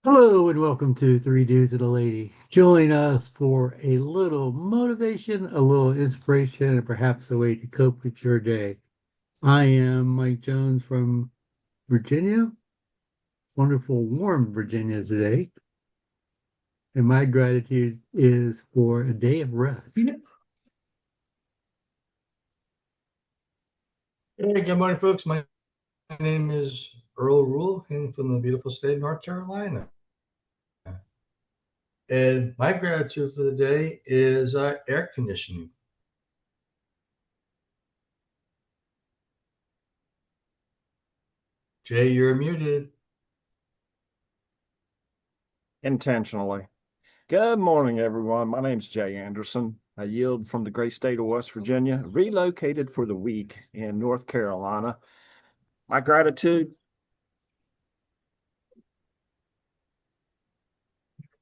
Hello and welcome to Three Dudes and a Lady. Join us for a little motivation, a little inspiration, and perhaps a way to cope with your day. I am Mike Jones from Virginia, wonderful, warm Virginia today, and my gratitude is for a day of rest. Hey, good morning, folks. My name is Earl Rule, hailing from the beautiful state of North Carolina. And my gratitude for the day is air conditioning. Jay, you're muted. Intentionally. Good morning, everyone. My name's Jay Anderson. I yield from the great state of West Virginia, relocated for the week in North Carolina. My gratitude.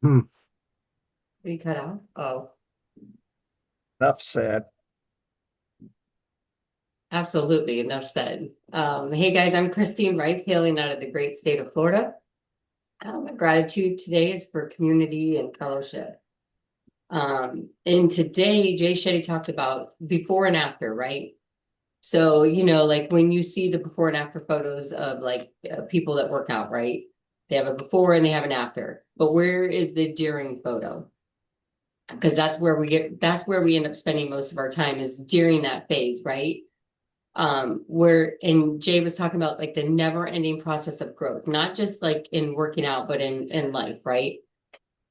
Hmm. We cut out. Oh, Enough said. absolutely. Enough said. Hey guys, I'm Christine Wright, hailing out of the great state of Florida. My gratitude today is for community and fellowship. And today, Jay Shetty talked about before and after, right? So, like when you see the before and after photos of like people that work out, right? They have a before and they have an after. But where is the during photo? Because that's where we end up spending most of our time is during that phase, right? Where and Jay was talking about like the never ending process of growth, not just like in working out, but in life, right?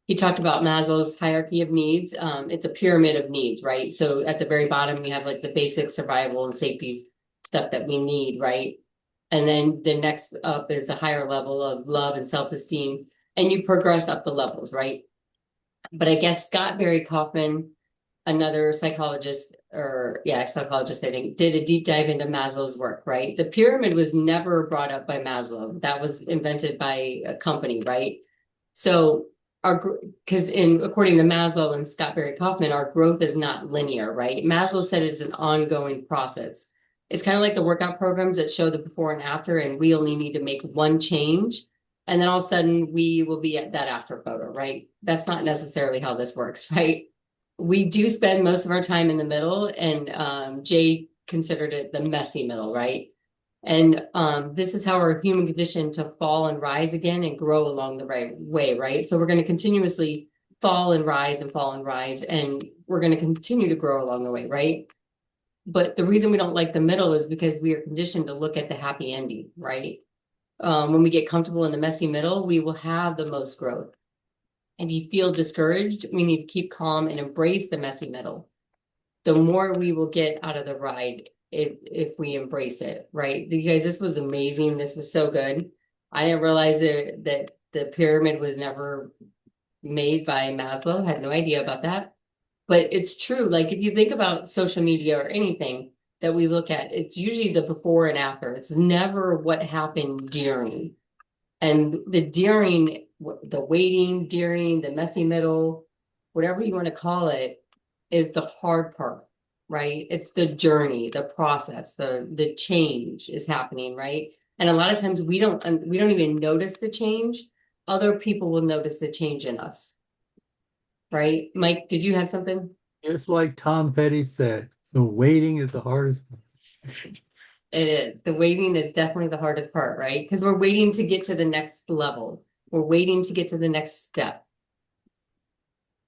He talked about Maslow's hierarchy of needs. It's a pyramid of needs, right? So at the very bottom, we have like the basic survival and safety stuff that we need, right? And then the next up is the higher level of love and self-esteem. And you progress up the levels, right? But I guess Scott Barry Kaufman, another psychologist, or yeah, psychologist, I think, did a deep dive into Maslow's work, right? The pyramid was never brought up by Maslow. That was invented by a company, right? So because in according to Maslow and Scott Barry Kaufman, our growth is not linear, right? Maslow said it's an ongoing process. It's kind of like the workout programs that show the before and after, and we only need to make one change. And then all of a sudden we will be at that after photo, right? That's not necessarily how this works, right? We do spend most of our time in the middle, and Jay considered it the messy middle, right? And this is how our human condition to fall and rise again and grow along the right way, right? So we're going to continuously fall and rise and fall and rise, and we're going to continue to grow along the way, right? But the reason we don't like the middle is because we are conditioned to look at the happy ending, right? When we get comfortable in the messy middle, we will have the most growth. If you feel discouraged, we need to keep calm and embrace the messy middle. The more we will get out of the ride if we embrace it, right? You guys, this was amazing. This was so good. I didn't realize that the pyramid was never made by Maslow. Had no idea about that. But it's true. Like if you think about social media or anything that we look at, it's usually the before and after. It's never what happened during. And the during, the waiting, during, the messy middle, whatever you want to call it, is the hard part, right? It's the journey, the process, the change is happening, right? And a lot of times we don't even notice the change. Other people will notice the change in us, right? Mike, did you have something? Just like Tom Petty said, the waiting is the hardest. It is. The waiting is definitely the hardest part, right? Because we're waiting to get to the next level. We're waiting to get to the next step.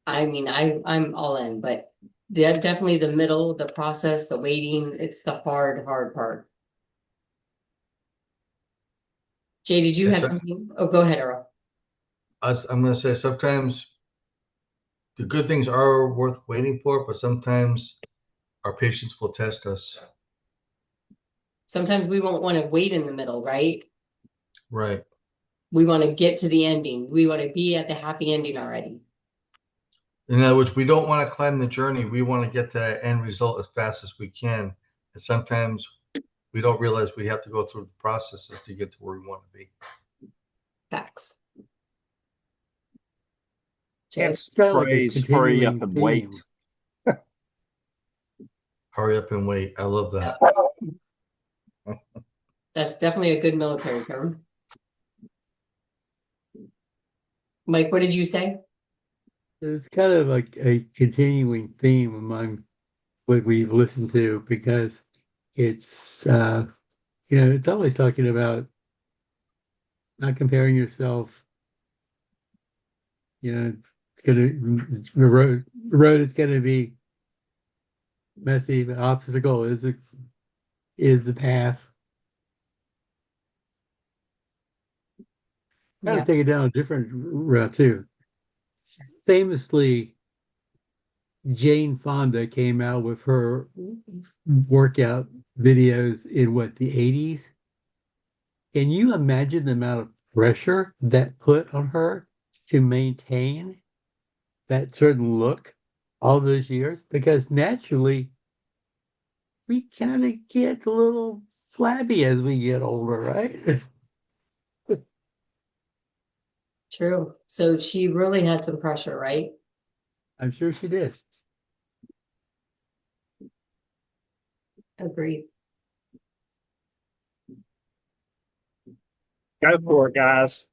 I mean, I'm all in, but definitely the middle, the process, the waiting, it's the hard part. Jay, did you Yes, have something? Oh, go ahead, Earl. I'm going to say sometimes the good things are worth waiting for, but sometimes our patience will test us. Sometimes we won't want to wait in the middle, right? Right. We want to get to the ending. We want to be at the happy ending already. In other words, we don't want to climb the journey. We want to get to that end result as fast as we can. And sometimes we don't realize we have to go through the processes to get to where we want to be. Facts. Jay, Hence Kind the of like a phrase, hurry up continuing and theme. wait. Hurry up and wait. I love that. that's definitely a good military term. Mike, what did you say? It's kind of like a continuing theme among what we've listened to because it's it's always talking about not comparing yourself. It's gonna the road is gonna be messy. The obstacle is the path. Kind Yeah, of take it down a different route too. Famously, Jane Fonda came out with her workout videos in what, the 80s? Can you imagine the amount of pressure that put on her to maintain that certain look all those years? Because naturally, we kind of get a little flabby as we get older, right? true. So she really had some pressure, right? I'm sure she did. Agreed. Go for it, guys.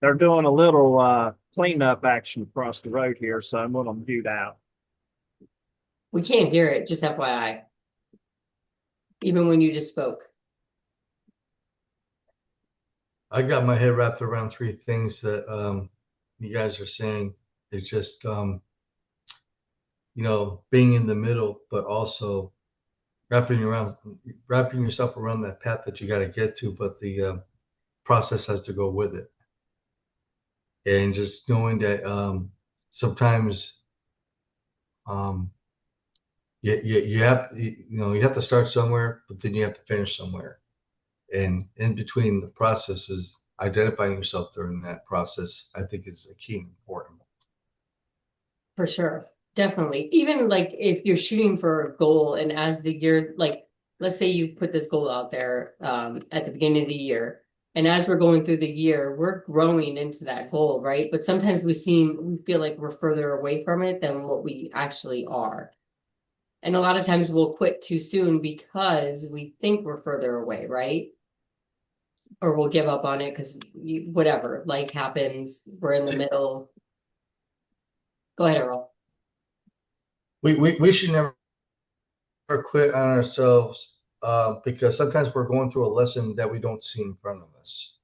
They're doing a little cleanup action across the road here, so I'm going to mute out. We can't hear it, just FYI, even when you just spoke. I got my head wrapped around three things that you guys are saying. It's just being in the middle, but also wrapping yourself around that path that you got to get to, but the process has to go with it. And just knowing that sometimes um, you have you have to start somewhere, but then you have to finish somewhere. And in between the processes, identifying yourself during that process, I think is a key and important. For sure. Definitely. Even like if you're shooting for a goal and as the year, like let's say you put this goal out there at the beginning of the year, and as we're going through the year, we're growing into that goal, right? But sometimes we feel like we're further away from it than what we actually are. And a lot of times we'll quit too soon because we think we're further away, right? Or we'll give up on it because whatever, life happens, we're in the middle. Go ahead, Earl. We should never quit on ourselves because sometimes we're going through a lesson that we don't see in front of us.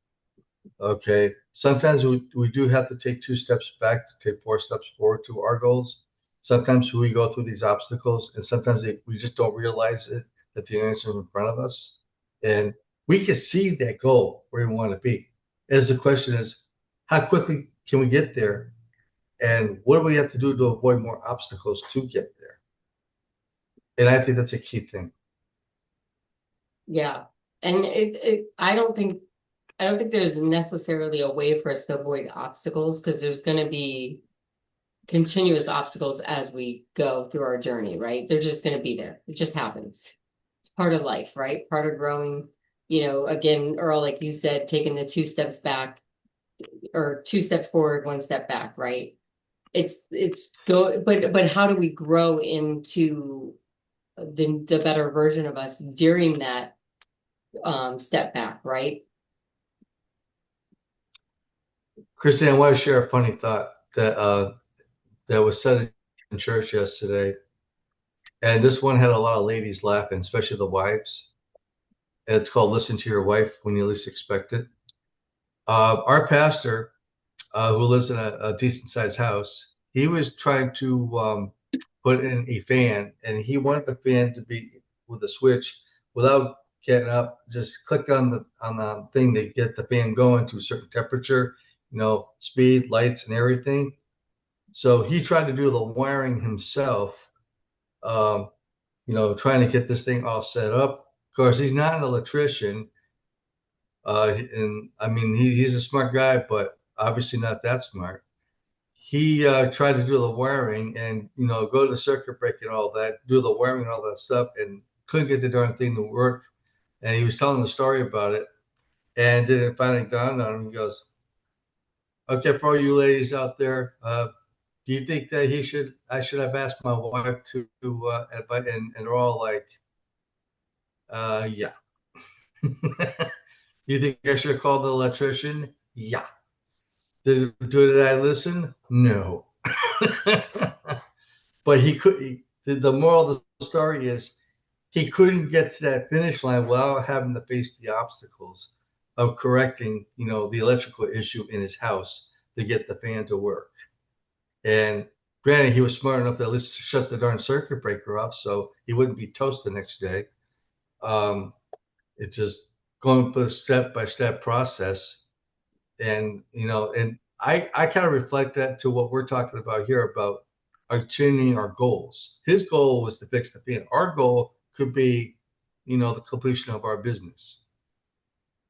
Okay. Sometimes we do have to take 2 steps back to take 4 steps forward to our goals. Sometimes we go through these obstacles and sometimes we just don't realize it, that the answer is in front of us. And we can see that goal where we want to be. As the question is, how quickly can we get there? And what do we have to do to avoid more obstacles to get there? And I think that's a key thing. Yeah. And I don't think there's necessarily a way for us to avoid obstacles because there's going to be continuous obstacles as we go through our journey, right? They're just going to be there. It just happens. It's part of life, right? Part of growing. Again, Earl, like you said, taking the 2 steps back or 2 steps forward, 1 step back, right? But how do we grow into the better version of us during that step back, right? Christine, I want to share a funny thought that was said in church yesterday. And this one had a lot of ladies laughing, especially the wives. And it's called Listen to Your Wife When You Least Expect It. Our pastor, who lives in a decent sized house, he was trying to put in a fan, and he wanted the fan to be with a switch without getting up. Just click on the thing to get the fan going to a certain temperature, speed, lights, and everything. So he tried to do the wiring himself, um, trying to get this thing all set up. Of course, he's not an electrician. And I mean, he's a smart guy, but obviously not that smart. He tried to do the wiring and, go to the circuit breaker and all that, do the wiring and all that stuff, and couldn't get the darn thing to work. And he was telling the story about it. And then it finally dawned on him. He goes, okay, for all you ladies out there, do you think that I should have asked my wife to advise? And they're all like, yeah. You think I should have called the electrician? Yeah. Did I listen? No. But the moral of the story is he couldn't get to that finish line without having to face the obstacles of correcting, the electrical issue in his house to get the fan to work. And granted, he was smart enough to at least shut the darn circuit breaker off so he wouldn't be toast the next day. It's just going through a step by step process. And, and I kind of reflect that to what we're talking about here about achieving our goals. His goal was to fix the fan. Our goal could be, the completion of our business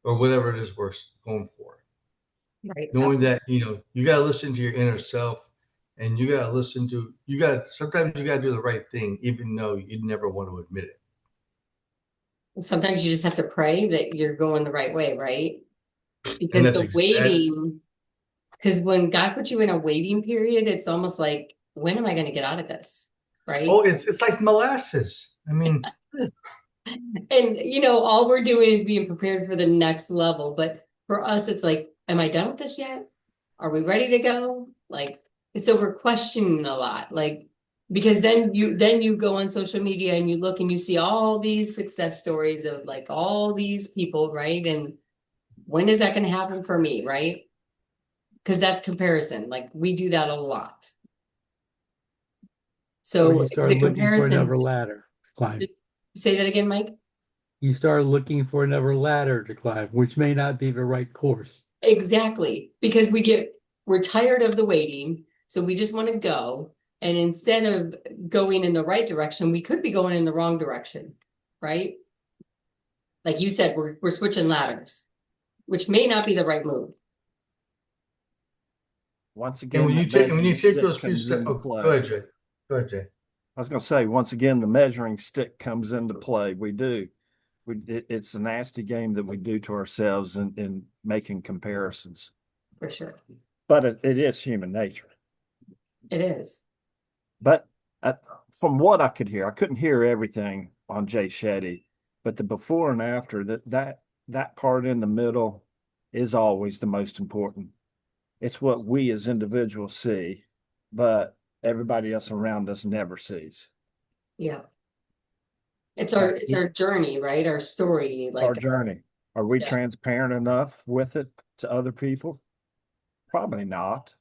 or whatever it is we're going for. Right. Knowing that, you got to listen to your inner self and sometimes you got to do the right thing, even though you never want to admit it. Sometimes you just have to pray that you're going the right way, right? And Because the waiting, because when God puts you in a waiting period, it's almost like, when am I going to get out of this? Right. Oh, it's like molasses. I mean, And all we're doing is being prepared for the next level. But for us, it's like, am I done with this yet? Are we ready to go? Like, so we're questioning a lot. Like, because then you go on social media and you look and you see all these success stories of like all these people, right? And when is that going to happen for me, right? Because that's comparison. Like we do that a lot. Or So you start the looking for comparison, another ladder to climb. say that again, Mike. You start looking for another ladder to climb, which may not be the right course. Exactly. Because we're tired of the waiting. So we just want to go. And instead of going in the right direction, we could be going in the wrong direction, right? Like you said, we're switching ladders, which may not be the right move. Once and again, when the you take measuring those stick few comes steps, into go play. ahead, Jay. Go ahead, Jay. I was going to say, once again, the measuring stick comes into play. We do. It's a nasty game that we do to ourselves in making comparisons. For sure. But it is human nature. It is. But from what I could hear, I couldn't hear everything on Jay Shetty, but the before and after, that part in the middle is always the most important. It's what we as individuals see, but everybody else around us never sees. Yeah. It's our journey, right? Our story, Our like journey. Are we yeah. transparent enough with it to other people? Probably not.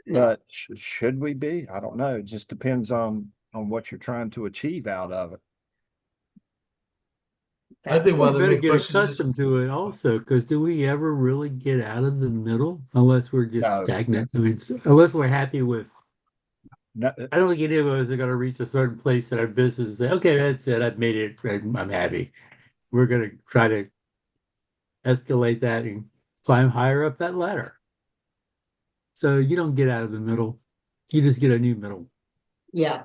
No. But should we be? I don't know. It just depends on what you're trying to achieve out of it. I think one We of the better main get questions is, accustomed to it also, because do we ever really get out of the middle unless we're just No. stagnant? I mean, unless we're happy with, No, I don't think any of us are going to reach a certain place in our business and say, okay, that's it. I've made it. I'm happy. We're going to try to escalate that and climb higher up that ladder. So you don't get out of the middle. You just get a new middle. Yeah.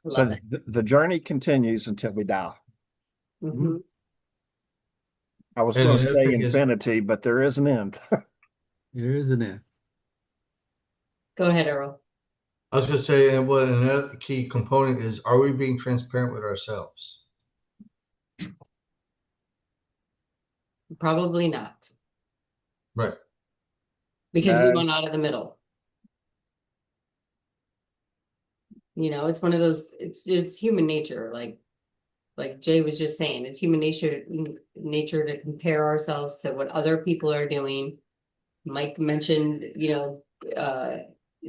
Love so it. the journey continues until we die. Mm-hmm. I was and going to another say thing is, infinity, but there is an end. There is an end. Go ahead, Earl. I was going to say, and what another key component is, are we being transparent with ourselves? Probably not. Right. Because we No, went out of the middle. It's one of those, it's human nature. Like Jay was just saying, it's human nature to compare ourselves to what other people are doing. Mike mentioned,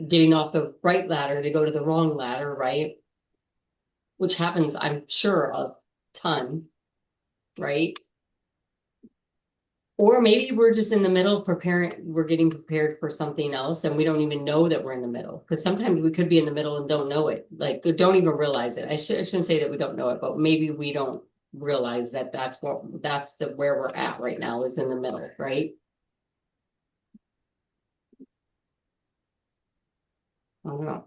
getting off the right ladder to go to the wrong ladder, right? Which happens, I'm sure, a ton, right? Or maybe we're just in the middle we're getting prepared for something else and we don't even know that we're in the middle. Because sometimes we could be in the middle and don't know it. Like, don't even realize it. I shouldn't say that we don't know it, but maybe we don't realize that that's where we're at right now is in the middle, right? I don't know.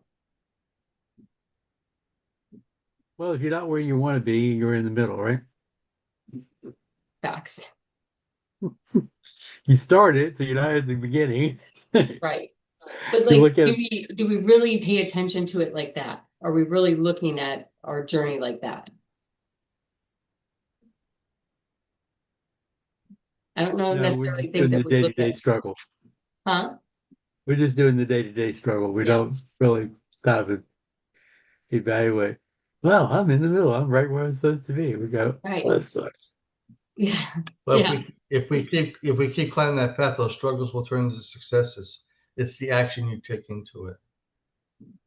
Well, if you're not where you want to be, you're in the middle, right? Facts. You started, so you're not at the beginning. Right. But You like, look at do we really pay attention to it like that? Are we really looking at our journey like that? I don't know no, we're necessarily just think doing the that we look day-to-day at, struggle. huh? We're just doing the day-to-day struggle. We Yeah. don't really stop and evaluate. Well, I'm in the middle. I'm right where I'm supposed to be. We go, Right. well, that sucks. Yeah. But Yeah. if we keep climbing that path, those struggles will turn into successes. It's the action you take into it.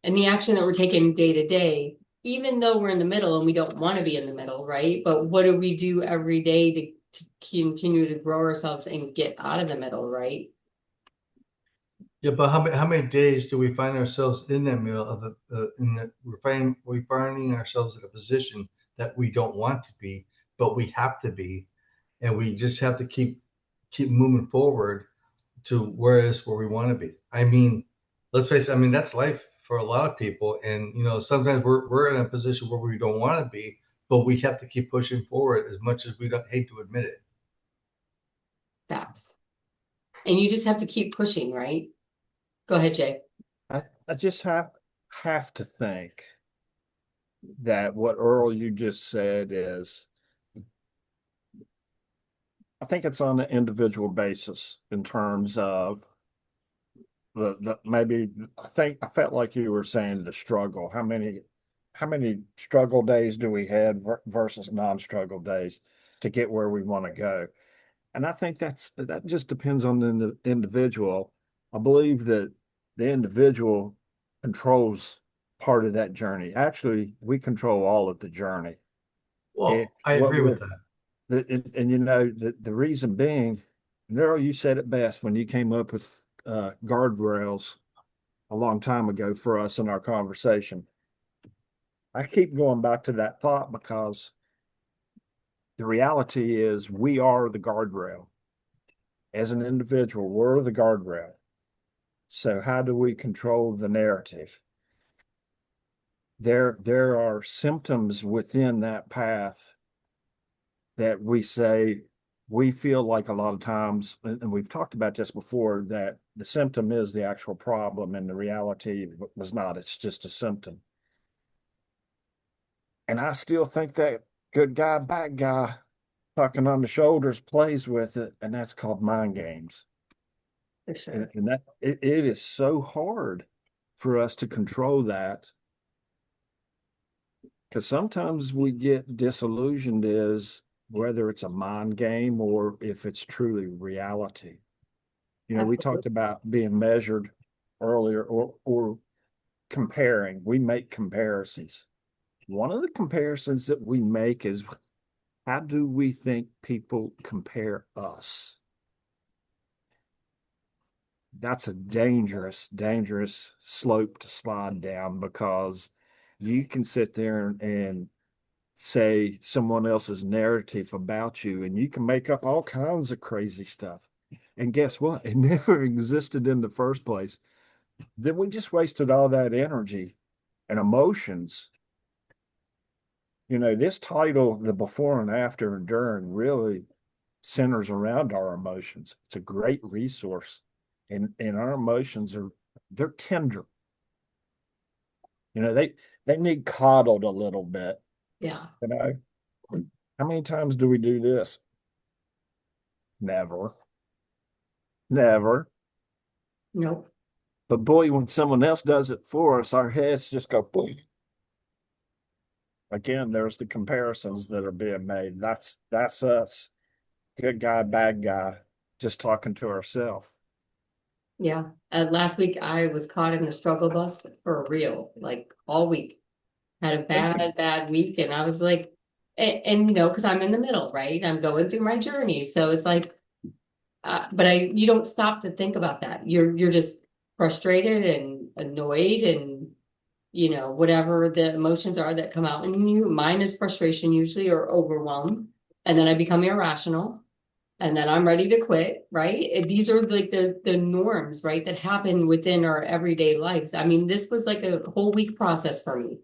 And the action that we're taking day to day, even though we're in the middle and we don't want to be in the middle, right? But what do we do every day to continue to grow ourselves and get out of the middle, right? Yeah, but how many days do we find ourselves in that middle of we're finding ourselves in a position that we don't want to be, but we have to be, and we just have to keep moving forward to where it is where we want to be. I mean, let's face it. I mean, that's life for a lot of people, and sometimes we're in a position where we don't want to be, but we have to keep pushing forward as much as we don't hate to admit it. Facts. And you just have to keep pushing, right? Go ahead, Jay. I just have to think that what Earl you just said is, I think it's on an individual basis in terms of maybe I felt like you were saying the struggle. How many struggle days do we have versus non-struggle days to get where we want to go? And I think that just depends on the individual. I believe that the individual controls part of that journey. Actually, we control all of the journey. Well, I agree with that. The reason being, Neryl, you said it best when you came up with guardrails a long time ago for us in our conversation. I keep going back to that thought because the reality is we are the guardrail. As an individual, we're the guardrail. So how do we control the narrative? There are symptoms within that path that we say we feel like a lot of times, and we've talked about this before, that the symptom is the actual problem and the reality was not. It's just a symptom. And I still think that good guy, bad guy, tucking on the shoulders plays with it, and that's called mind games. For sure. And that it is so hard for us to control that because sometimes we get disillusioned as whether it's a mind game or if it's truly reality. We talked about being measured earlier or comparing. We make comparisons. One of the comparisons that we make is how do we think people compare us? That's a dangerous, dangerous slope to slide down because you can sit there and say someone else's narrative about you, and you can make up all kinds of crazy stuff. And guess what? It never existed in the first place. Then we just wasted all that energy and emotions. This title, The Before and After and During, really centers around our emotions. It's a great resource. And our emotions they're tender. They need coddled a little bit. Yeah. How many times do we do this? Never. Never. Nope. But boy, when someone else does it for us, our heads just go boom. Again, there's the comparisons that are being made. That's us. Good guy, bad guy, just talking to ourselves. Yeah. Last week I was caught in a struggle bus for real, like all week. Had a bad week, and I was like, and because I'm in the middle, right? I'm going through my journey, so it's like, but you don't stop to think about that. You're just frustrated and annoyed, and whatever the emotions are that come out in you. Mine is frustration usually or overwhelm, and then I become irrational. And then I'm ready to quit, right? These are like the norms, right, that happen within our everyday lives. I mean, this was like a whole week process for me.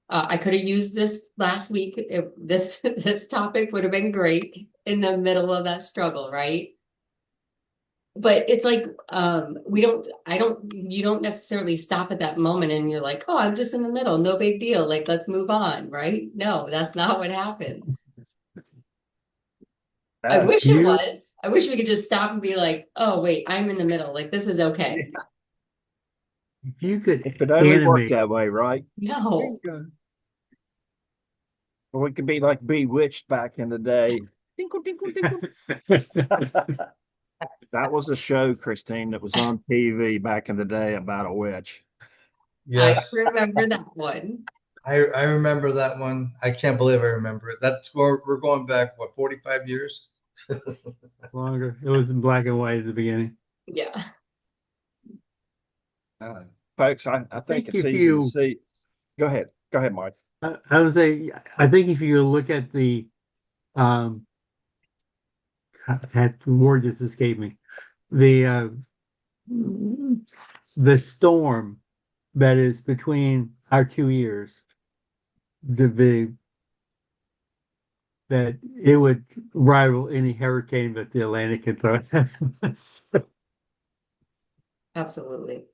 I could have used this last week. This topic would have been great in the middle of that struggle, right? But it's like you don't necessarily stop at that moment and you're like, oh, I'm just in the middle, no big deal. Like, let's move on, right? No, that's not what happens. I wish it was. I wish we could just stop and be like, oh, wait, I'm in the middle. Like, this is okay. If you could If it only worked animate, that way, right? No. Or we could be like Bewitched back in the day. Tinkle, tinkle, tinkle. That was a show, Christine, that was on TV back in the day about a witch. Yes, I remember that one. I remember that one. I can't believe I remember it. That's where we're going back, what, 45 years? longer. It was in black and white at the beginning. Yeah. Folks, I think think it's if easy to you, see. Go ahead. Go ahead, Mike. I would say, I think if you look at the, um, that word just escaped me, the the storm that is between our two ears, the that it would rival any hurricane that the Atlantic can throw at us. Absolutely.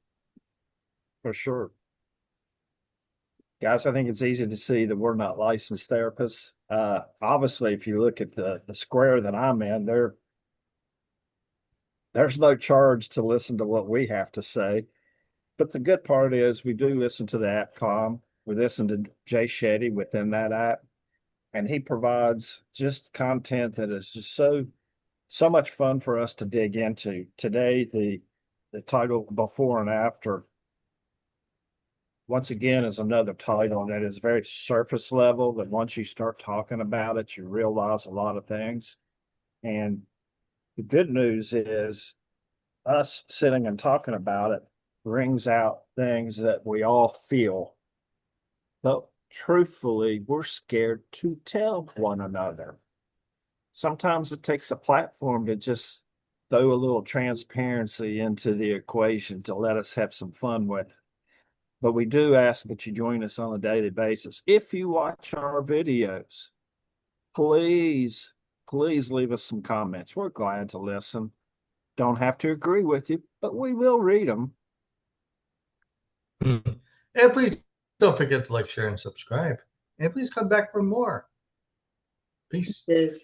For sure. Guys, I think it's easy to see that we're not licensed therapists. Obviously, if you look at the square that I'm in, there's no charge to listen to what we have to say. But the good part is we do listen to the app Calm. We listen to Jay Shetty within that app, and he provides just content that is just so much fun for us to dig into. Today, the title Before and After, once again, is another title that is very surface level, that once you start talking about it, you realize a lot of things. And the good news is us sitting and talking about it brings out things that we all feel. But truthfully, we're scared to tell one another. Sometimes it takes a platform to just throw a little transparency into the equation to let us have some fun with it. But we do ask that you join us on a daily basis. If you watch our videos, please, please leave us some comments. We're glad to listen. Don't have to agree with you, but we will read them. And please don't forget to like, share, and subscribe. And please come back for more. Peace. Is